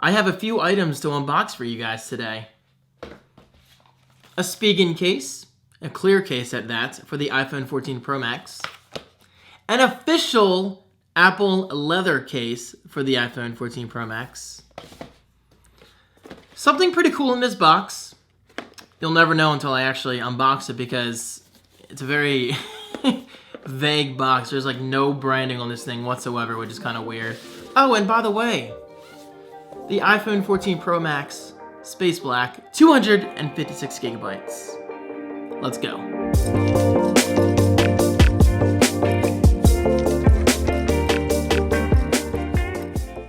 I have a few items to unbox for you guys today. A Spigen case, a clear case at that, for the iPhone 14 Pro Max. An official Apple leather case for the iPhone 14 Pro Max. Something pretty cool in this box. You'll never know until I actually unbox it because it's a very vague box. There's like no branding on this thing whatsoever, which is kind of weird. Oh, and by the way, the iPhone 14 Pro Max Space Black, 256 gigabytes. Let's go.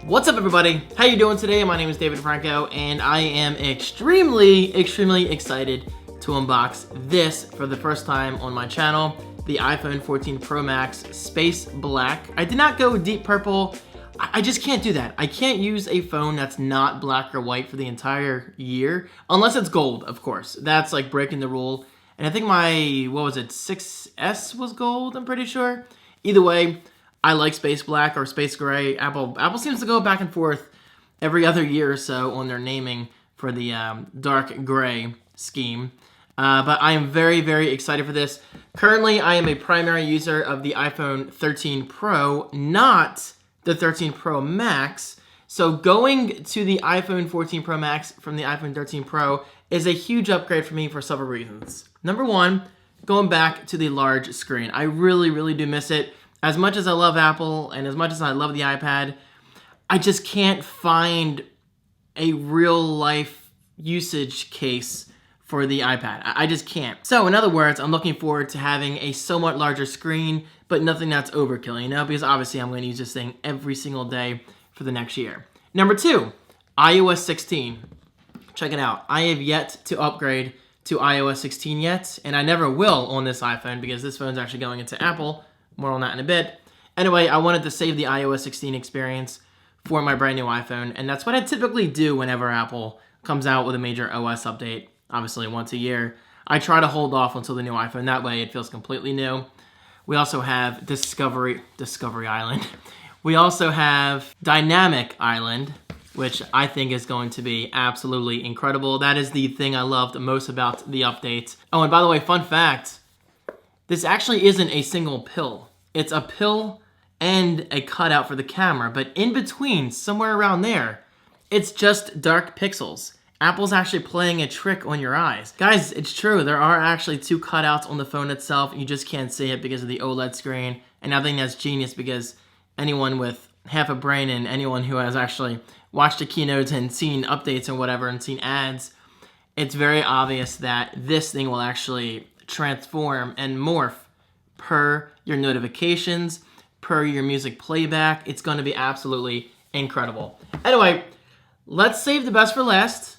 What's up, everybody? How you doing today? My name is David Franco, and I am extremely excited to unbox this for the first time on my channel, the iPhone 14 Pro Max Space Black. I did not go deep purple. I just can't do that. I can't use a phone that's not black or white for the entire year, unless it's gold, of course. That's like breaking the rule. And I think my, what was it, 6S was gold, I'm pretty sure. Either way, I like Space Black or Space Gray. Apple seems to go back and forth every other year or so on their naming for the dark gray scheme. But I am very excited for this. Currently, I am a primary user of the iPhone 13 Pro, not the 13 Pro Max. So going to the iPhone 14 Pro Max from the iPhone 13 Pro is a huge upgrade for me for several reasons. Number one, going back to the large screen. I really do miss it. As much as I love Apple and as much as I love the iPad, I just can't find a real life usage case for the iPad. I just can't. So in other words, I'm looking forward to having a somewhat larger screen, but nothing that's overkill, you know, because obviously I'm going to use this thing every single day for the next year. Number two, iOS 16. Check it out. I have yet to upgrade to iOS 16 yet, and I never will on this iPhone because this phone's actually going into Apple. More on that in a bit. Anyway, I wanted to save the iOS 16 experience for my brand new iPhone, and that's what I typically do whenever Apple comes out with a major OS update, obviously once a year. I try to hold off until the new iPhone. That way it feels completely new. We also have Discovery Island. We also have Dynamic Island, which I think is going to be absolutely incredible. That is the thing I loved most about the update. Oh, and by the way, fun fact, this actually isn't a single pill. It's a pill and a cutout for the camera, but in between, somewhere around there, it's just dark pixels. Apple's actually playing a trick on your eyes. Guys, it's true. There are actually two cutouts on the phone itself. You just can't see it because of the OLED screen. And I think that's genius because anyone with half a brain and anyone who has actually watched the keynotes and seen updates and whatever and seen ads, it's very obvious that this thing will actually transform and morph per your notifications, per your music playback. It's going to be absolutely incredible. Anyway, let's save the best for last.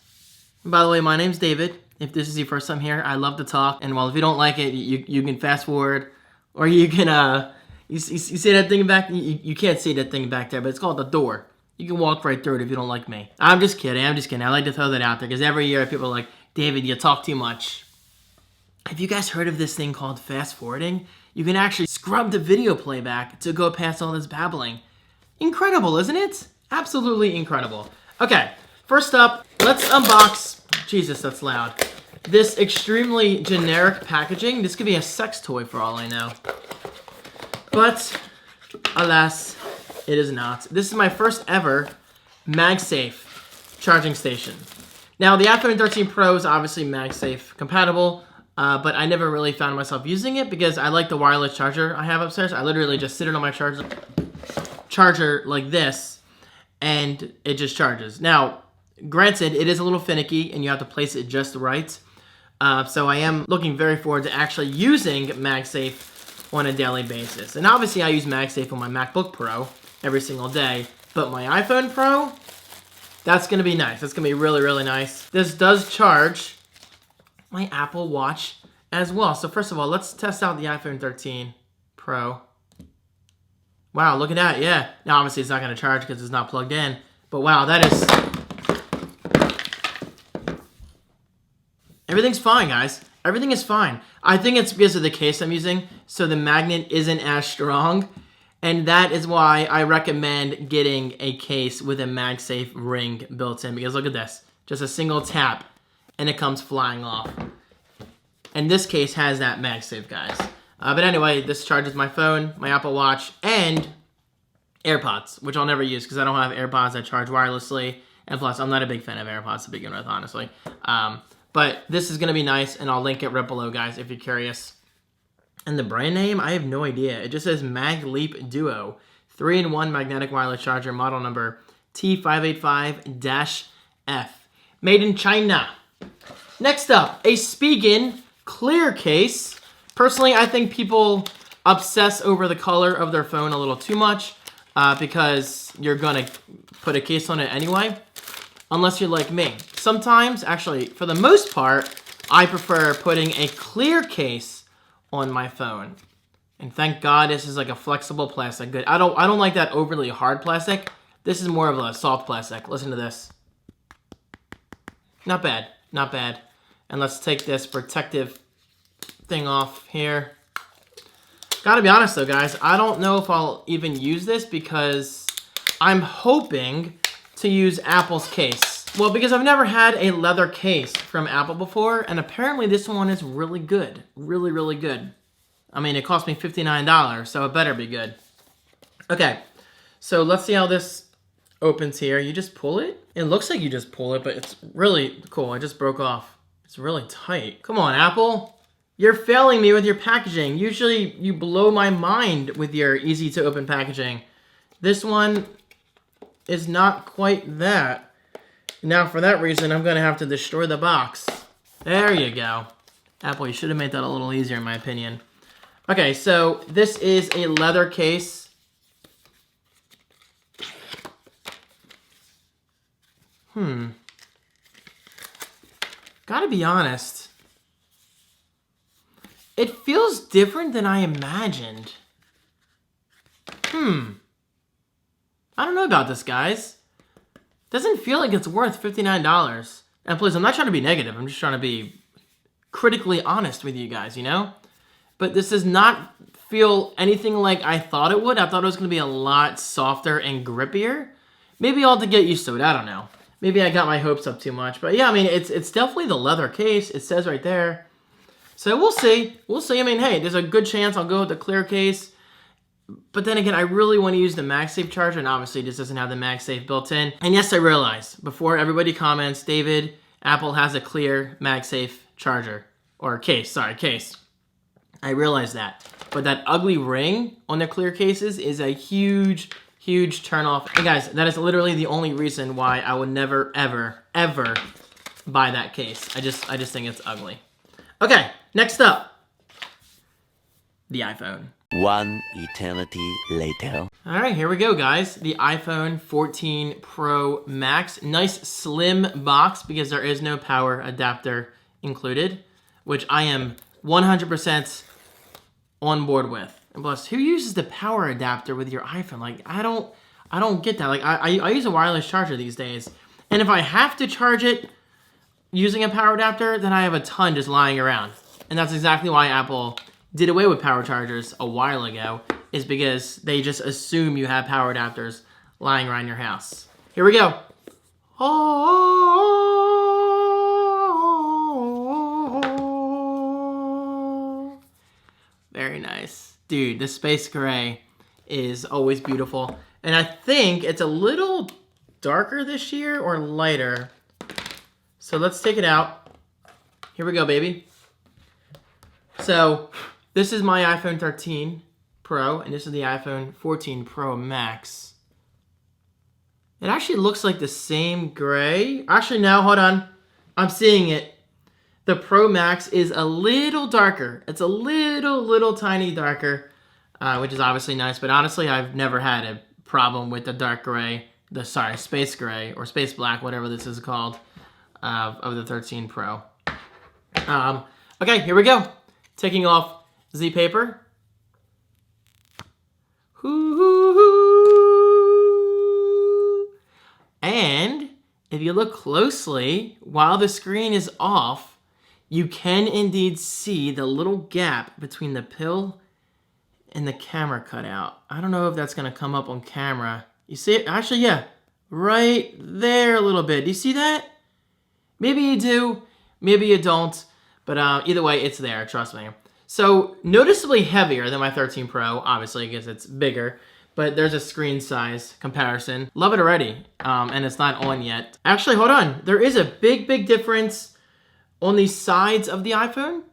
By the way, my name's David. If this is your first time here, I love to talk. And well, if you don't like it, you can fast forward, or you can you see that thing back? You can't see that thing back there, but it's called the door. You can walk right through it if you don't like me. I'm just kidding. I like to throw that out there because every year people are like, David, you talk too much. Have you guys heard of this thing called fast forwarding? You can actually scrub the video playback to go past all this babbling. Incredible, isn't it? Absolutely incredible. Okay, first up, let's unbox, Jesus, that's loud, this extremely generic packaging. This could be a sex toy for all I know. But, alas, it is not. This is my first ever MagSafe charging station. Now, the iPhone 13 Pro is obviously MagSafe compatible, but I never really found myself using it because I like the wireless charger I have upstairs. I literally just sit it on my charger like this, and it just charges. Now, granted, it is a little finicky, and you have to place it just right. So I am looking very forward to actually using MagSafe on a daily basis. And obviously, I use MagSafe on my MacBook Pro every single day, but my iPhone Pro, that's going to be nice. That's going to be really nice. This does charge my Apple Watch as well. So first of all, let's test out the iPhone 13 Pro. Wow, look at that. Yeah. Now, obviously, it's not going to charge because it's not plugged in. But wow, that is... Everything's fine, guys. Everything is fine. I think it's because of the case I'm using, so the magnet isn't as strong. And that is why I recommend getting a case with a MagSafe ring built in. Because look at this. Just a single tap and it comes flying off. And this case has that MagSafe, guys. But anyway, this charges my phone, my Apple Watch, and AirPods, which I'll never use because I don't have AirPods that charge wirelessly. And plus, I'm not a big fan of AirPods to begin with, honestly. But this is going to be nice, and I'll link it right below, guys, if you're curious. And the brand name, I have no idea. It just says MagLeap Duo, 3-in-1 magnetic wireless charger, model number T585-F. Made in China. Next up, a Spigen clear case. Personally, I think people obsess over the color of their phone a little too much because you're going to put a case on it anyway, unless you're like me. Sometimes, actually, for the most part, I prefer putting a clear case on my phone. And thank God this is like a flexible plastic. Good. I don't like that overly hard plastic. This is more of a soft plastic. Listen to this. Not bad. Not bad. And let's take this protective thing off here. Gotta be honest though, guys. I don't know if I'll even use this because I'm hoping to use Apple's case. Well, because I've never had a leather case from Apple before, and apparently this one is really good. Really, really good. I mean, it cost me $59, so it better be good. Okay, so let's see how this opens here. You just pull it? It looks like you just pull it, but it's really cool. I just broke off. It's really tight. Come on, Apple. You're failing me with your packaging. Usually you blow my mind with your easy to open packaging. This one is not quite that. Now for that reason, I'm gonna have to destroy the box. There you go. Apple, you should have made that a little easier in my opinion. Okay, so this is a leather case. Gotta be honest. It feels different than I imagined. I don't know about this, guys. Doesn't feel like it's worth $59. And please, I'm not trying to be negative. I'm just trying to be critically honest with you guys, you know? But this does not feel anything like I thought it would. I thought it was going to be a lot softer and grippier. Maybe I'll have to get used to it. I don't know. Maybe I got my hopes up too much. But yeah, I mean, it's definitely the leather case. It says right there. So we'll see. We'll see. I mean, hey, there's a good chance I'll go with the clear case. But then again, I really want to use the MagSafe charger, and obviously this doesn't have the MagSafe built in. And yes, I realize, before everybody comments, David, Apple has a clear MagSafe charger. Or case, sorry, case. I realize that. But that ugly ring on their clear cases is a huge, huge turnoff. And guys, that is literally the only reason why I would never, ever, ever buy that case. I just think it's ugly. Okay, next up, the iPhone. One eternity later. All right, here we go, guys. The iPhone 14 Pro Max. Nice slim box because there is no power adapter included, which I am 100% on board with. And plus, who uses the power adapter with your iPhone? Like, I don't get that. Like, I use a wireless charger these days, and if I have to charge it using a power adapter, then I have a ton just lying around. And that's exactly why Apple did away with power chargers a while ago, is because they just assume you have power adapters lying around your house. Here we go. Oh, very nice. Dude, the space gray is always beautiful. And I think it's a little darker this year or lighter. So let's take it out. Here we go, baby. So this is my iPhone 13 Pro, and this is the iPhone 14 Pro Max. It actually looks like the same gray. Actually, no, hold on. I'm seeing it. The Pro Max is a little darker. It's a little tiny darker, which is obviously nice. But honestly, I've never had a problem with the dark gray, space gray, or space black, whatever this is called, of the 13 Pro. Okay, here we go. Taking off Z paper. And if you look closely, while the screen is off, you can indeed see the little gap between the pill and the camera cut out. I don't know if that's gonna come up on camera. You see it? Actually, yeah, right there a little bit. Do you see that? Maybe you do, maybe you don't, but either way, it's there, trust me. So noticeably heavier than my 13 Pro, obviously, because it's bigger, but there's a screen size comparison. Love it already, and it's not on yet. Actually, hold on. There is a big, big difference on the sides of the iPhone.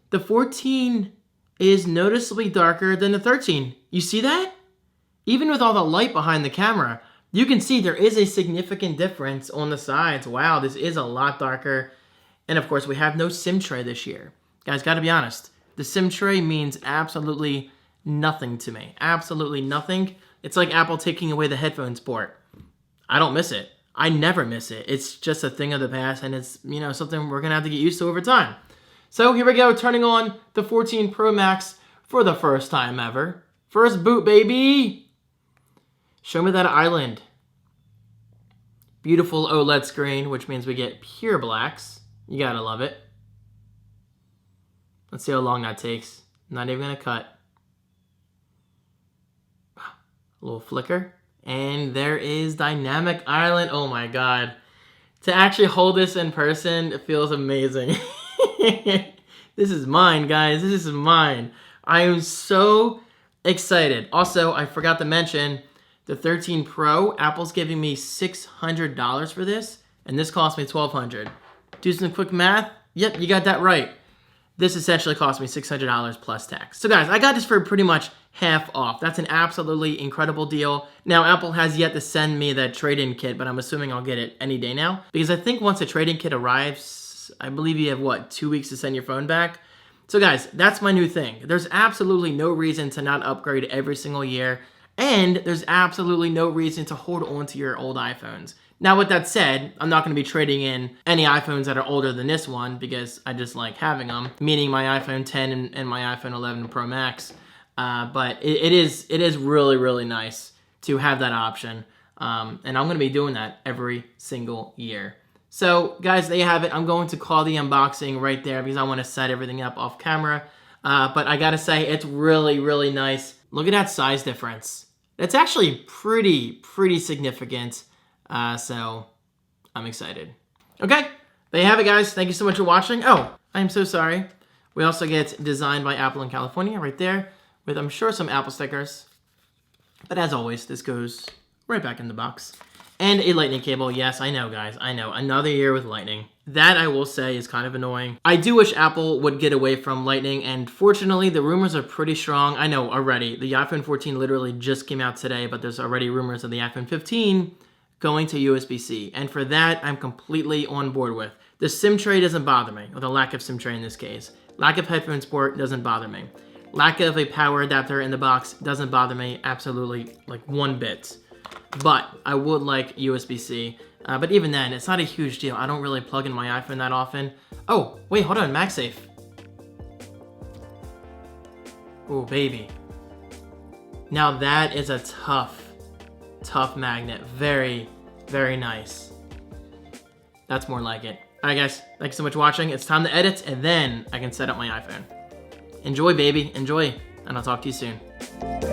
The 14 is noticeably darker than the 13. You see that? Even with all the light behind the camera, you can see there is a significant difference on the sides. Wow, this is a lot darker. And of course, we have no SIM tray this year. Guys, gotta be honest. The SIM tray means absolutely nothing to me. Absolutely nothing. It's like Apple taking away the headphones port. I don't miss it. I never miss it. It's just a thing of the past, and it's, you know, something we're gonna have to get used to over time. So here we go, turning on the 14 Pro Max for the first time ever. First boot, baby. Show me that island. Beautiful OLED screen, which means we get pure blacks. You gotta love it. Let's see how long that takes. Not even gonna cut. A little flicker. And there is Dynamic Island. Oh my God. To actually hold this in person, it feels amazing. This is mine, guys. This is mine. I am so excited. Also, I forgot to mention, the 13 Pro, Apple's giving me $600 for this, and this cost me $1,200. Do some quick math. Yep, you got that right. This essentially cost me $600 plus tax. So guys, I got this for pretty much half off. That's an absolutely incredible deal. Now, Apple has yet to send me that trade-in kit, but I'm assuming I'll get it any day now. Because I think once a trade-in kit arrives, I believe you have, what, 2 weeks to send your phone back? So guys, that's my new thing. There's absolutely no reason to not upgrade every single year. And there's absolutely no reason to hold on to your old iPhones. Now, with that said, I'm not going to be trading in any iPhones that are older than this one because I just like having them, meaning my iPhone 10 and my iPhone 11 Pro Max. But it is really, really nice to have that option. And I'm going to be doing that every single year. So, guys, there you have it. I'm going to call the unboxing right there because I want to set everything up off camera. But I got to say, it's really, really nice. Look at that size difference. It's actually pretty significant. So I'm excited. Okay, there you have it, guys. Thank you so much for watching. Oh, I'm so sorry. We also get designed by Apple in California right there with, I'm sure, some Apple stickers. But as always, this goes right back in the box. And a lightning cable. Yes, I know, guys. I know. Another year with lightning. That, I will say, is kind of annoying. I do wish Apple would get away from lightning, and fortunately, the rumors are pretty strong. I know already. The iPhone 14 literally just came out today, but there's already rumors of the iPhone 15 going to USB-C. And for that, I'm completely on board with. The SIM tray doesn't bother me, or the lack of SIM tray in this case. Lack of headphones port doesn't bother me. Lack of a power adapter in the box doesn't bother me absolutely, like, one bit. But I would like USB-C. But even then, it's not a huge deal. I don't really plug in my iPhone that often. Oh, wait, hold on, MagSafe. Oh, baby. Now that is a tough magnet. Very, very nice. That's more like it. All right, guys, thanks so much for watching. It's time to edit, and then I can set up my iPhone. Enjoy, baby, enjoy, and I'll talk to you soon.